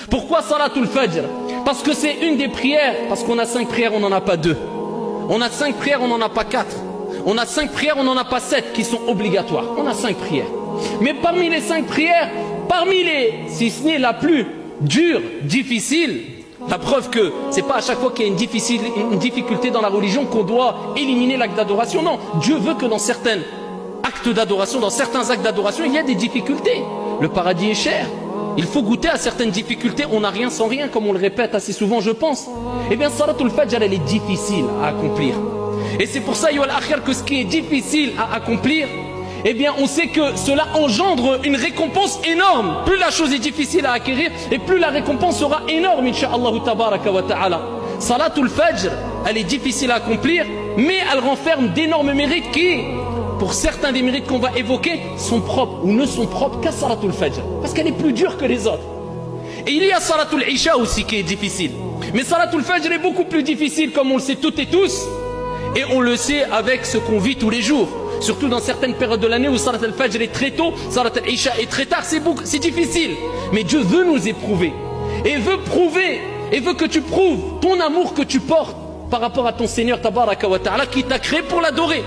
Pourquoi Salatul Fajr? Parce que c'est une des prières, parce qu'on a 5 prières, on n'en a pas 2. On a 5 prières, on n'en a pas 4. On a 5 prières, on n'en a pas 7 qui sont obligatoires. On a 5 prières. Mais parmi les 5 prières, si ce n'est la plus dure, difficile, la preuve que c'est pas à chaque fois qu'il y a une difficulté dans la religion qu'on doit éliminer l'acte d'adoration. Non, Dieu veut que dans certains actes d'adoration, il y a des difficultés. Le paradis est cher. Il faut goûter à certaines difficultés. On n'a rien sans rien, comme on le répète assez souvent, je pense. Eh bien, Salatul Fajr, elle est difficile à accomplir. Et c'est pour ça, que ce qui est difficile à accomplir, eh bien, on sait que cela engendre une récompense énorme. Plus la chose est difficile à acquérir, et plus la récompense sera énorme, incha'Allah tabaraka wa ta'ala. Salatul Fajr, elle est difficile à accomplir, mais elle renferme d'énormes mérites qui, pour certains des mérites qu'on va évoquer, sont propres ou ne sont propres qu'à Salatul Fajr, parce qu'elle est plus dure que les autres. Et il y a Salatul Isha aussi qui est difficile. Mais Salatul Fajr est beaucoup plus difficile, comme on le sait toutes et tous, et on le sait avec ce qu'on vit tous les jours. Surtout dans certaines périodes de l'année où Salat al-Fajr est très tôt, Salat al-Isha est très tard, c'est difficile. Mais Dieu veut nous éprouver. Et veut que tu prouves ton amour que tu portes par rapport à ton Seigneur Tabaraka wa Ta'ala qui t'a créé pour l'adorer.